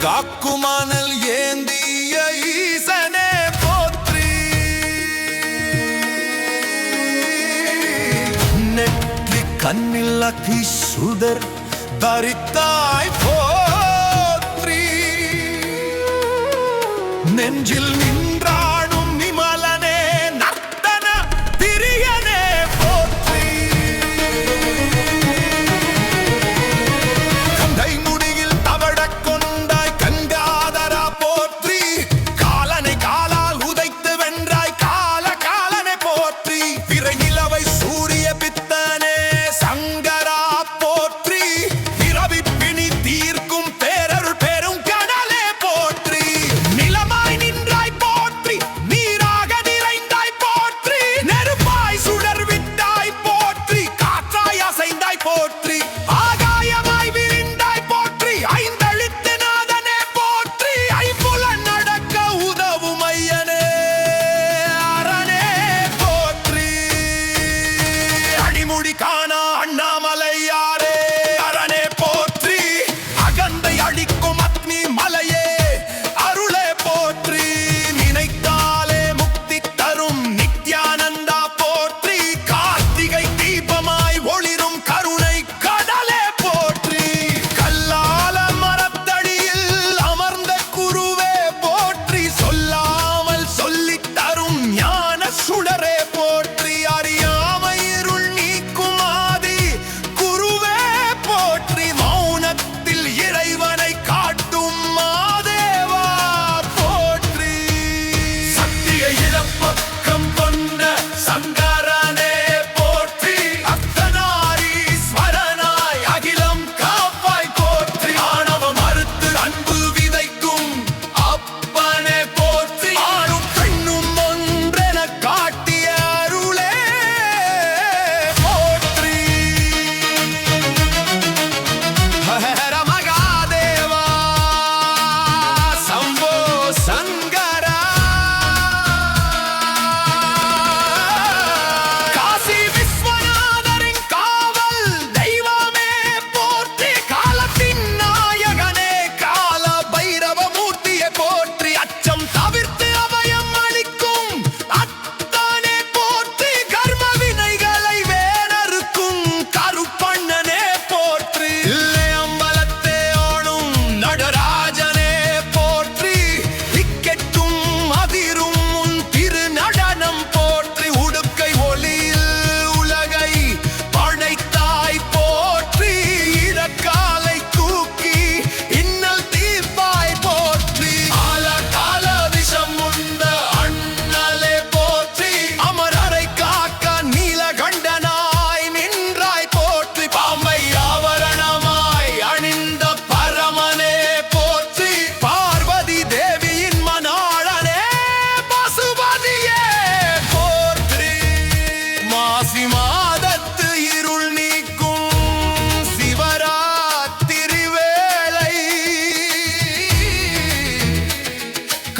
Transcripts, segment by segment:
காக்குமானல் ஏந்திய ஈசனே போற்றி. நெற்றி கண்ணில் அதி சுடர் தரித்தாய் போற்றி. நெஞ்சில் நின்றாடும் நிமலனே நர்த்தன திரியனே போற்றி. கந்தை முடியில் தவழக் கொண்டாய் கங்காதரா போற்றி. காலனை காலால் உதைத்து வென்றாய் கால காலனை போற்றி. பிறை நிலவை சூரிய பித்தனே சங்கரா போற்றி. இரவி பிணி தீர்க்கும் பேரருள் பெரும் கடலே போற்றி. நிலமாய் நின்றாய் போற்றி.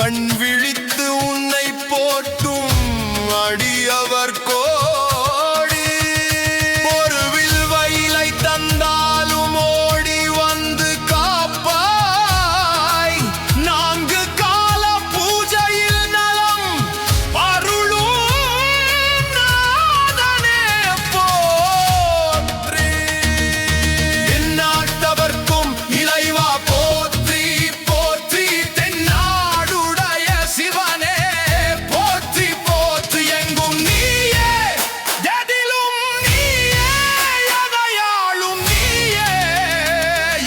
கண் விழித்து உன்னை போற்றும் அடியவர் கோடி. ஒரு வில்வயிலை தந்தாலும் ஓடி வந்து காப்பாய். நான்கு கால பூஜையில் நலம் அருளும் நாதனே போற்றி. எந்நாட்டவர்க்கும் இறைவா போற்றி போற்றி. தென்னாடுடைய சிவனே போற்றி போற்றி. எங்கும் நீயே எதிலும் நீயே எதையாளும் நீயே.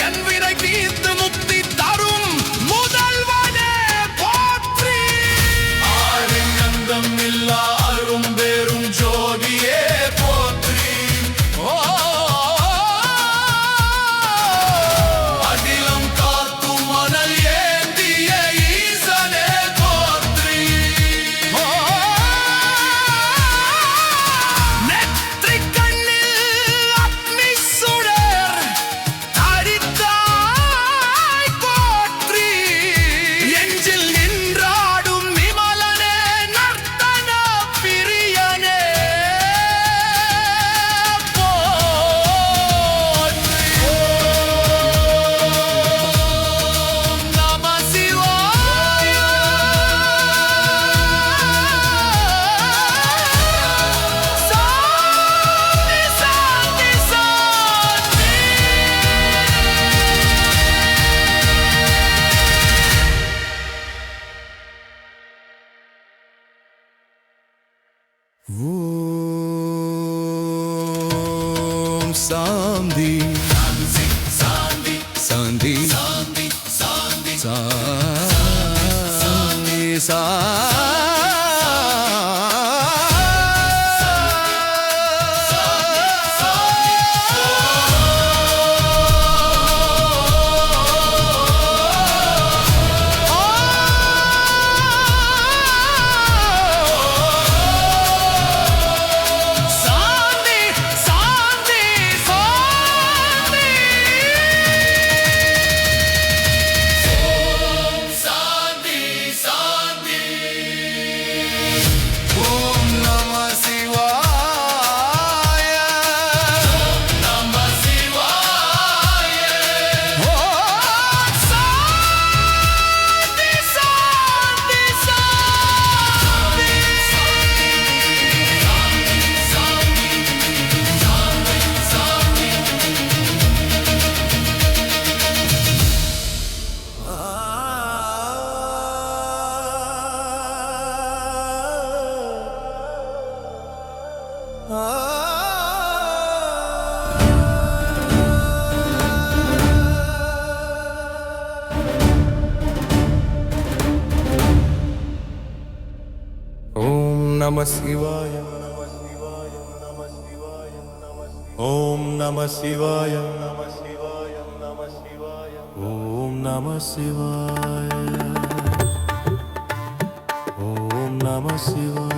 என் வினை தீர்த்து முக்தி தரும் முதல்வனே போற்றி. ஆரின் அந்தம் இல்லா அரும் பெரும் ஜோதியே போற்றி. அகிலம் காக்கும் மணல் ஏந்திய ஈசனே போற்றி. நெற்றிக் கண்ணில் அக்னி சுடர் தரித்தாய் போற்றி. நெஞ்சில் நின்றாடும் நிமலனே நர்த்தன பிரியனே போற்றி. ஓம் நம சிவாய. சாந்தி சாந்தி சாந்தி. ஓம் சாந்தி சாந்தி சாந்தி சாந்தி சாந்தி சாந்தி சாந்தி. சாந்தி சாந்தி. ஓம் நம சிவாய. நம சிவாய. ஓம் சாந்தி சாந்தி சாந்தி. ஓம் நம சிவாய. ஓம் நம சிவாய. ஓம் நம சிவாய. ஓம் நம சிவாய.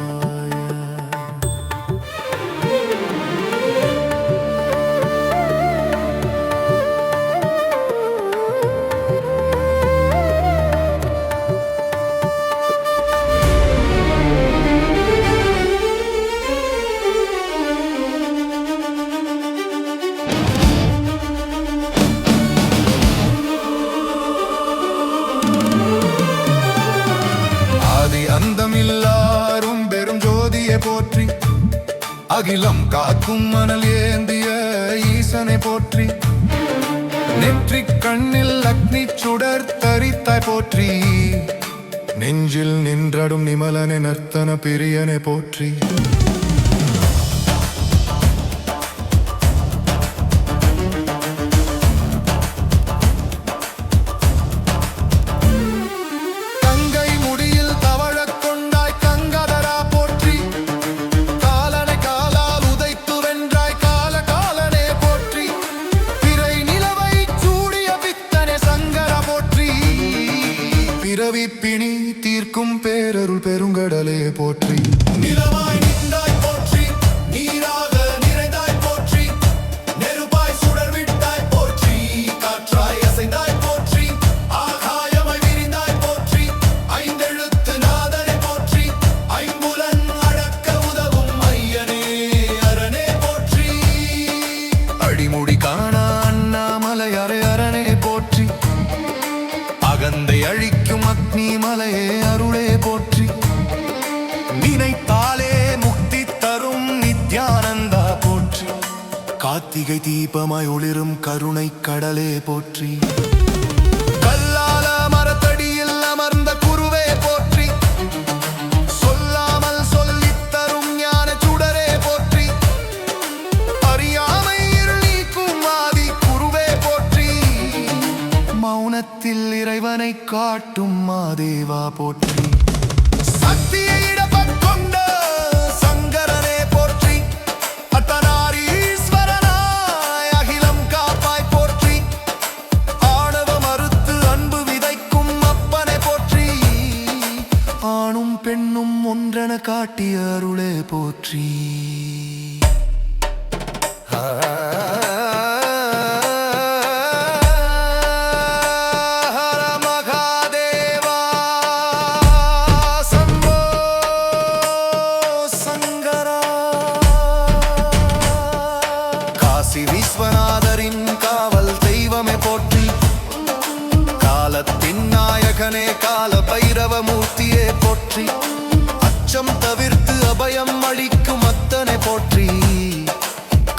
ஆதி அந்தமில்லாரும் பெரும் ஜோதியை போற்றி. அகிலம் காக்கும் மணல் ஏந்திய ஈசனை போற்றி. நெற்றிக் கண்ணில் அக்னி சுடர் தரித்தாய் போற்றி. நெஞ்சில் நின்றடும் நிமலனை நர்த்தன பிரியனை போற்றி. கங்கை முடியில் தவழக் கொண்டாய் கங்காதரா போற்றி. காலனை காலால் உதைத்து வென்றாய் கால காலனே போற்றி. பிறை நிலவை சூடிய பித்தனே சங்கரா போற்றி. பிறவி பிணி தீர்க்கும் பேரருள் பெருங்கடலே போற்றி. நிலவாய் நின்றாய் போற்றி. நீராக நிறைந்தாய் போற்றி. நெருப்பாய் சுடர் விட்டாய் போற்றி. காற்றாய் அசைந்தாய் போற்றி. ஆகாயமாய் விரிந்தாய் போற்றி. ஐந்தெழு அழிக்கும் அக்னி மலையே அருளே போற்றி. நினைத்தாலே முக்தி தரும் நித்யானந்தா போற்றி. கார்த்திகை தீபமாய் ஒளிரும் கருணை கடலே போற்றி. கல்லால மரத்தடியில் அமர்ந்த குருவே போற்றி. சொல்லாமல் சொல்லித் தரும் ஞான சுடரே போற்றி. அறியாமை இருள் நீக்கும் ஆதி குருவே போற்றி. மௌனத்தில் இறைவனை காட்டும் மாதேவா போற்றி. சக்தியை இடப்பட் கொண்ட சங்கரனே போற்றி. அர்த்தநாரீஸ்வரனாய் அகிலம் காப்பாய் போற்றி. ஆணவ மறுத்து அன்பு விதைக்கும் அப்பனே போற்றி. ஆணும் பெண்ணும் ஒன்றென காட்டிய அருளே போற்றி. விஸ்வநாதரின் காவல் தெய்வமே போற்றி. காலத்தின் நாயகனே கால பைரவ மூர்த்தியே போற்றி. அச்சம் தவிர்த்து அபயம் அளிக்கும் அத்தனை போற்றி.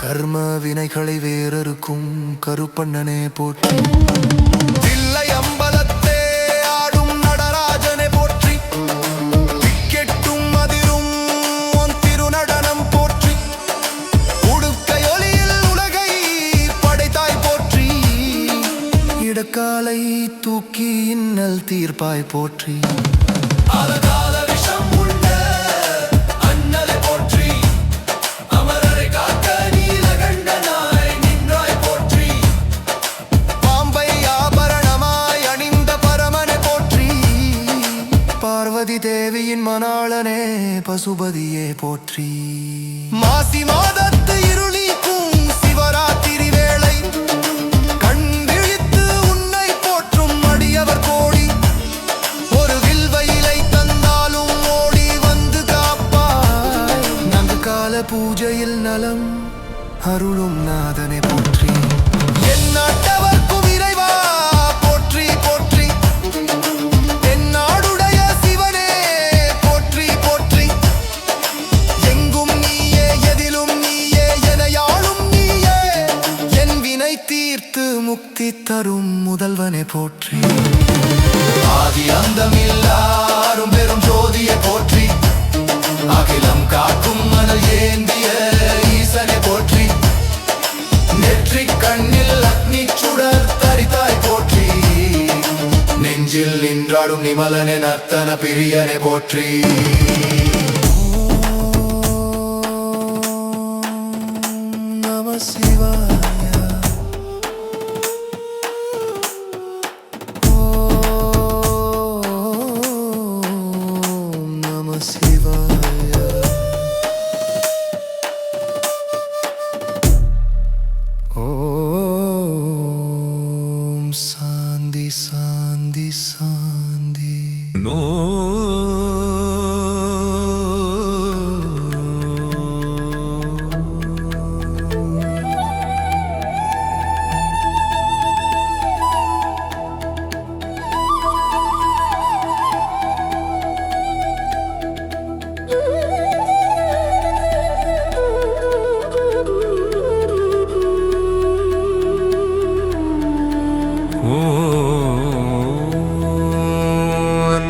கர்ம வினைகளை வேறறுக்கும் கருப்பண்ணனே போற்றி. தில்லை அம்பலத்தே ஆடும் நடராஜனே போற்றி. திக்கெட்டும் அதிரும் உன் திருநடனம் போற்றி. இடக்காலை தூக்கி இன்னல் தீர்ப்பாய் போற்றி. அலகால விஷம் உள்ள அண்ணலை போற்றி. அமரரை காக்க நீலகண்டனாய் நின்றாய் போற்றி. பாம்பை ஆபரணமாய் அணிந்த பரமனை போற்றி. பார்வதி தேவியின் மணாளனே பசுபதியே போற்றி. மாசி மாதத்து இருளிக்கும் சிவராத்திரி வேளை பூஜையில் நலம் அருளும் நாதனை போற்றி. என் நாட்டவர்க்கும் இறைவா போற்றி போற்றி. என் நாடுடைய சிவனே போற்றி போற்றி. எங்கும் நீயே எதிலும் நீயே எனையாளும் நீயே. என் வினை தீர்த்து முக்தி தரும் முதல்வனை போற்றி. ஆதி அந்தமில்லாரும் பெரும் ஜோதியை போற்றி. அகிலம் காக்கும் மணல் ஏந்திய ஈசனை போற்றி. நெற்றி கண்ணில் அக்னி சுடர் தரித்தாய் போற்றி. நெஞ்சில் நின்றாடும் நிமலனே நர்த்தன பிரியனை போற்றி. நம சிவாய. நம சிவாய. சாந்தி சாந்தி சாந்தி. நோ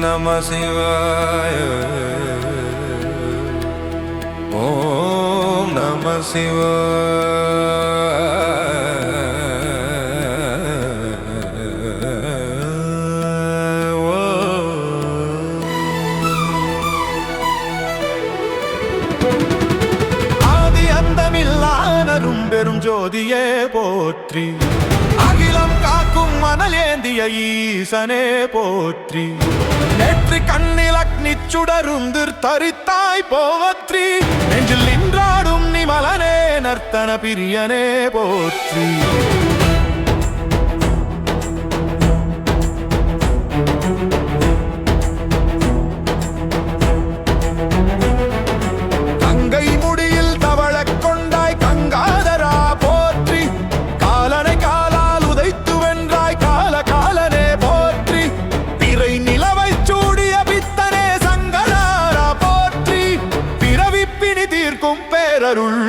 நம சிவாய. ஓம் நம ஆதி அந்தமில்லானரும் பெரும் ஜோதியே போற்றி. அகிலம் காக்கும் மணல் ஏந்திய ஈசனே போற்றி. நெற்றி கண்ணில் அக்னி சுடரும் தரித்தாய் போவற்றி. நெஞ்சில் நின்றாடும் நிமலனே நர்த்தன பிரியனே போற்றி. கங்கை முடியில் தவழக் கொண்டாய் கங்காதரா போற்றி. காலனை காலால் உதைத்து வென்றாய் கால காலனே போற்றி. பிறை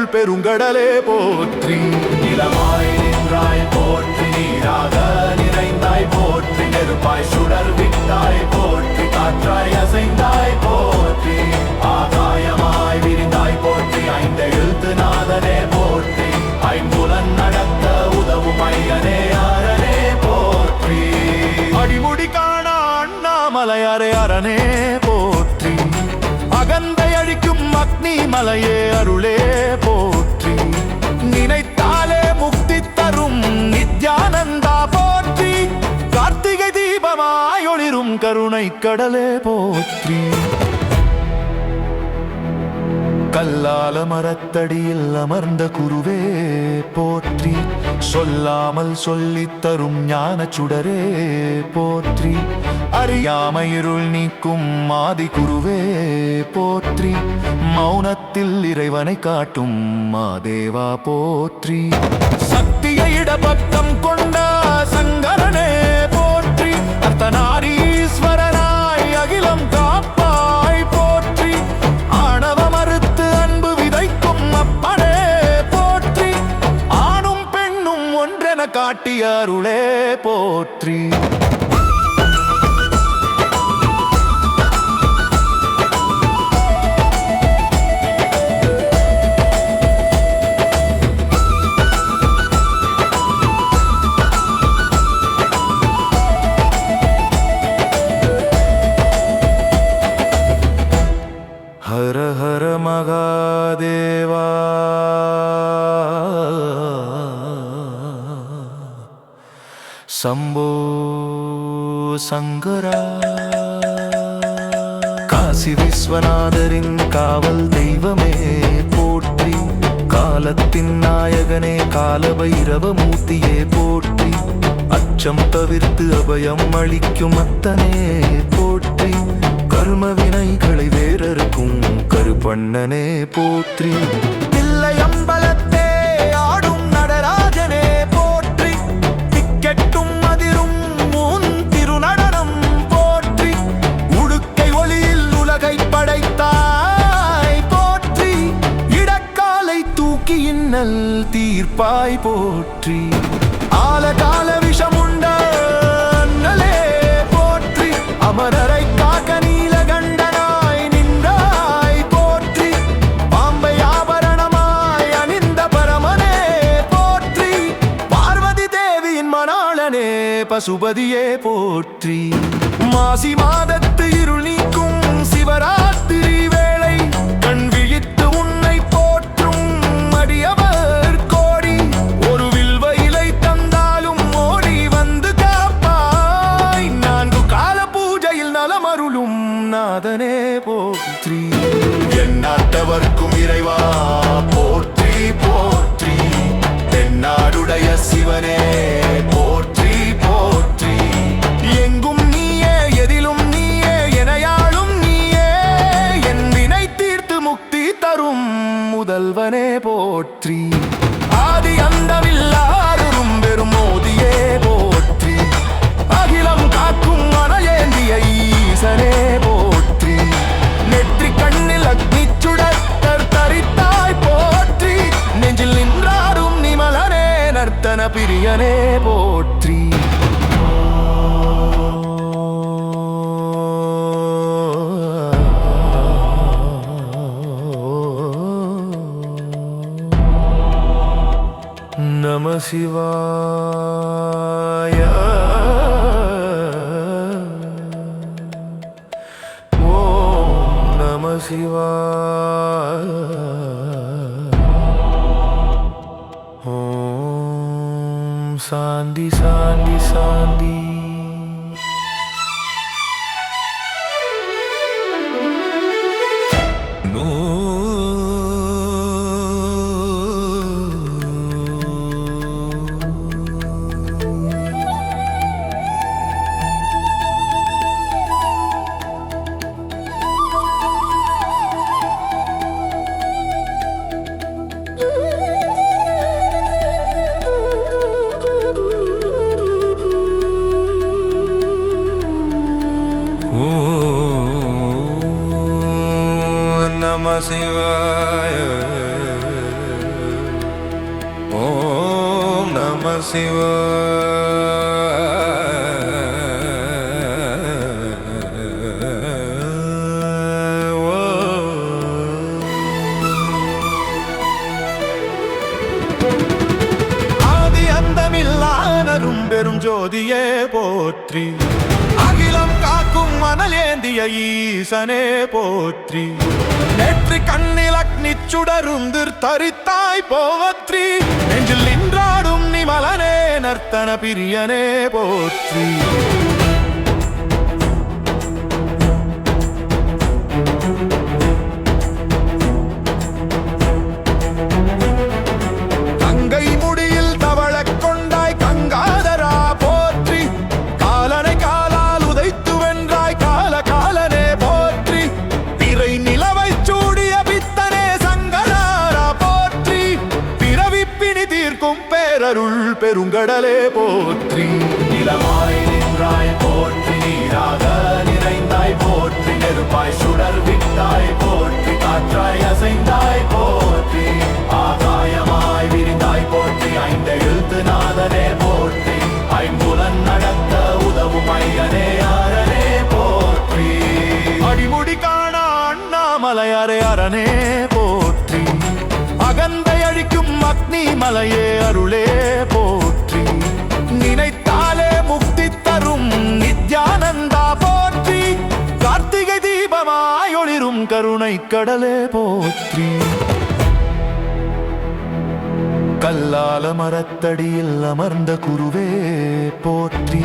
அருள் பெருங்கடலே போற்றி. நிலமாய் நின்றாய் போற்றி, நீராக நிறைந்தாய் போற்றி, நெருப்பாய் சுடர் விட்டாய் போற்றி, காற்றாய் அசைந்தாய் போற்றி, ஆகாயமாய் விரிந்தாய் போற்றி, ஐந்தெழுத்து நாதனே போற்றி, ஐம்புலன் நடக்க உதவும் ஐயனே அரணே போற்றி. அடிமுடி காண அண்ணாமலையாரே அரணே போற்றி, அகந்தை அழிக்கும் அக்னி மலையே அருளே போற்றி, நினைத்தாலே முக்தி தரும் நித்யானந்தா போற்றி, கார்த்திகை தீபமாய் ஒளிரும் கருணை கடலே போற்றி. கல்லால மரத்தடியில் அமர்ந்த குருவே போற்றி, சொல்லாமல் சொல்லித் தரும் ஞான சுடரே போற்றி, அறியாமை இருள் நீக்கும் ஆதி குருவே போற்றி, மௌனத்தில் இறைவனை காட்டும் மாதேவா போற்றி, சக்தியை இடப்பக்கம் கொண்ட சங்கரனே போற்றி, அர்த்தநாரீஸ்வரனாய் அகிலம் காப்பாய் போற்றி, ஆணவ மறுத்து அன்பு விதைக்கும் அப்பனே போற்றி, ஆணும் பெண்ணும் ஒன்றென காட்டிய அருளே போற்றி. ஹர ஹர மகாதேவா, சம்போ சங்கரா, காசி விஸ்வநாதரின் காவல் தெய்வமே போற்றி, காலத்தின் நாயகனே காலபைரவ மூர்த்தியே போற்றி, அச்சம் தவிர்த்து அபயம் அளிக்கும் அத்தனே போற்றி, கர்ம வினைகளை வேறறுக்கும் கருப்பண்ணனே போற்றி, தில்லை அம்பலத்தே ஆடும் நடராஜனே போற்றி, திக்கெட்டும் அதிரும் முன் திருநடனம் போற்றி, உடுக்கை ஒளியில் உலகை படைத்தாய் போற்றி, இடக்காலை தூக்கி இன்னல் தீர்ப்பாய் போற்றி, ஆலகால விஷமுண்ட அண்ணலே போற்றி, அமரரை காக்க நீலகண்டனாய் நின்றாய் போற்றி, பாம்பை ஆபரணமாய் அணிந்த பரமனே போற்றி, பார்வதி தேவியின் மணாளனே பசுபதியே போற்றி, மாசி மாதத்து இருள் நீக்கும் சிவராத்திரி வேளை கண் விழித்து உன்னை போற்றும் அடியவர் கோடி, ஒரு வில்வ இலை தந்தாலும் ஓடி வந்து காப்பாய், நான்கு கால பூஜையில் நலமருளும் நாதனே போற்றி, எந்நாட்டவர்க்கும் இறைவா போற்றி போற்றி, தென்னாடுடைய சிவனே போற்றி போற்றி, எங்கும் நீயே எதிலும் நீயே எனையாளும் நீயே, என் வினை தீர்த்து முக்தி தரும் முதல்வனே போற்றி, ஆதி அந்தமில்லாரும் பெரும் மோதியே போற்றி, அகிலம் காக்கும் மனையேந்திய ஈசனே போற்றி, நெற்றி கண்ணில் அக்னி சுடர் தரித்தாய் போற்றி, நெஞ்சில் நின்றாரும் நிமலனே நர்த்தன பிரியனே போற்றி. நம சிவாய, ஓம் நம சிவாய, ஓம் சாந்தி சாந்தி சாந்தி. நம சிவாய. ஆதி அந்தமில்லானரும் பெரும் ஜோதியே போற்றி, அகிலம் காக்கும் மணலேந்திய ஈசனே போற்றி, நேற்று கண்ணில் அக்னி சுடருந்து தரித்தாய் போவற்றி, நெஞ்சில் நின்றாடும் நிமலனே நர்த்தன பிரியனே போற்றி. கங்கை முடியில் தவழக் கொண்டாய் கங்காதரா போற்றி, காலனை காலால் உதைத்து வென்றாய் கால காலனே போற்றி, பிறை நிலவை சூடிய பித்தனே சங்கராரா போற்றி, பிறவி பிணி தீர்க்கும் பேரருள் பெருங்கடலே போற்றி. நிலமாய் நின்றாய் போற்றி, நீராக நிறைந்தாய் போற்றி, நெருப்பாய் சுடர் விட்டாய் போற்றி, காற்றாய் அசைந்தாய் போற்றி, ஆகாயமாய் விரிந்தாய் போற்றி, ஐந்தெழுத்து நாதனே போற்றி, ஐம்புலன் நடத்த உதவும் ஐயனே அரணே போற்றி. அடிமுடி காண அண்ணாமலையாரே அரணே போற்றி, அகந்தை அழிக்கும் அக்னி மலையே அருளே போற்றி, நினைத்தாலே முக்தி தரும் நித்யானந்தா போற்றி, கார்த்திகை தீபமாய் ஒளிரும் கருணை கடலே போற்றி. கல்லால மரத்தடியில் அமர்ந்த குருவே போற்றி,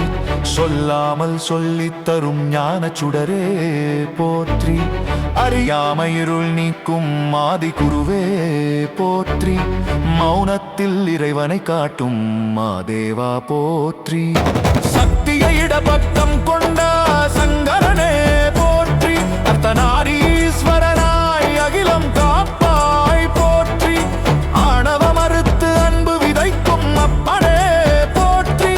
சொல்லாமல் சொல்லித் தரும் ஞான சுடரே போற்றி, அறியாமை இருள் நீக்கும் ஆதி குருவே போற்றி, மௌனத்தில் இறைவனை காட்டும் மாதேவா போற்றி, சக்தியை இடப்பக்கம் கொண்ட சங்கரனே போற்றி, அர்த்தநாரீஸ்வரனாய் அகிலம் காப்பாய் போற்றி, ஆணவ மறுத்து அன்பு விதைக்கும் அப்பனே போற்றி,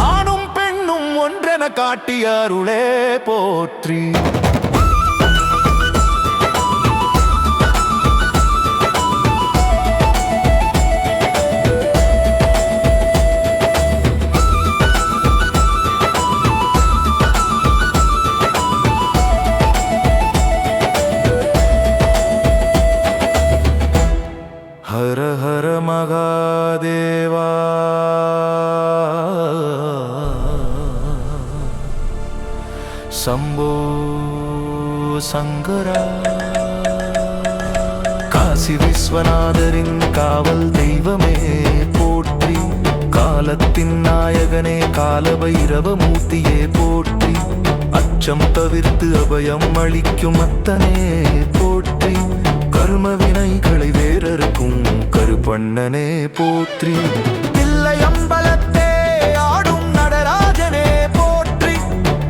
ஆணும் பெண்ணும் ஒன்றென காட்டிய அருளே போற்றி. ஹர ஹர மகாதேவா, சம்போ சங்கரா. காசி விஸ்வநாதரின் காவல் தெய்வமே போற்றி, காலத்தின் நாயகனே காலபைரவ மூர்த்தியே போற்றி, அச்சம் தவிர்த்து அபயம் அளிக்கும் அத்தனே போற்றி, கர்ம வினைகளை வேறறுக்கும் கருப்பண்ணனே போற்றி, தில்லை அம்பலத்தே ஆடும் நடராஜனே போற்றி,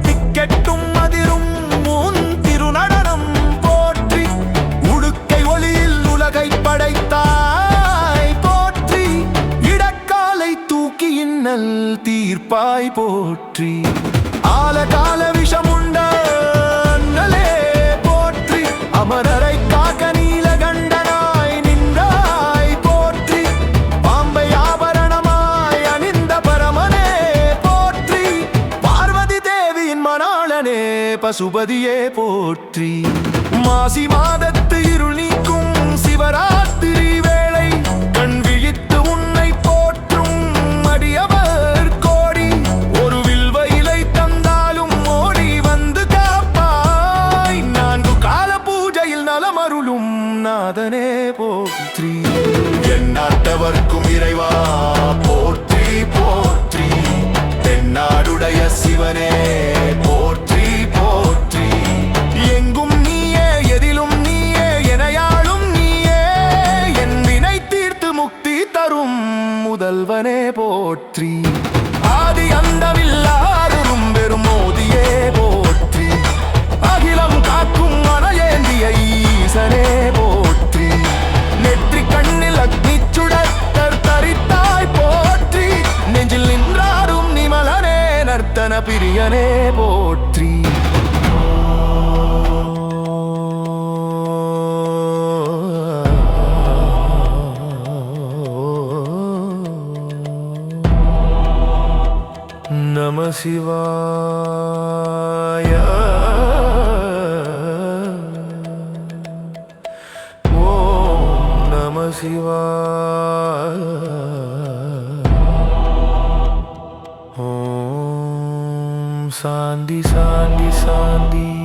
திக்கெட்டும் அதிரும் உன் திருநடனம் போற்றி, உடுக்கை ஒளியில் உலகை படைத்தாய் போற்றி, இடக்காலை தூக்கி இன்னல் தீர்ப்பாய் போற்றி, ஆலகால விஷமுண்ட அண்ணலே போற்றி, அமரரை காக்க நீலகண்டனாய் நின்றாய் போற்றி, பாம்பை ஆபரணமாய் அணிந்த பரமனே போற்றி, பார்வதி தேவியின் மணாளனே பசுபதியே போற்றி, மாசி மாதத்து இருள் நீக்கும் சிவராத்திரி வேளை கண் விழித்து உன்னை போற்றும் அடியவர் கோடி, ஒரு வில்வ இலை தந்தாலும் ஓடி வந்து காப்பாய், நான்கு கால பூஜையில் நலமருளும் நாதனே போற்றி, எந்நாட்டவர்க்கும் இறைவா போற்றி போற்றி, தென்னாடுடைய சிவனே போற்றி போற்றி, எங்கும் நீயே எதிலும் நீயே எனையாளும் நீயே, என் வினை தீர்த்து முக்தி தரும் முதல்வனே போற்றி, ஆதி அந்தமில்லாரும் பெரும் மோதியே போற்றி, அகிலம் காக்கும் மனையேந்திய ஈசனே போற்றி, நெற்றி கண்ணில் அக்னி சுடர் தரித்தாய் போற்றி, நெஞ்சில் நின்றாடும் நிமலனே நர்த்தன பிரியனே போற்றி. சிவாய. ஓம் நம சிவாய. ஓம் சாந்தி சாந்தி சாந்தி.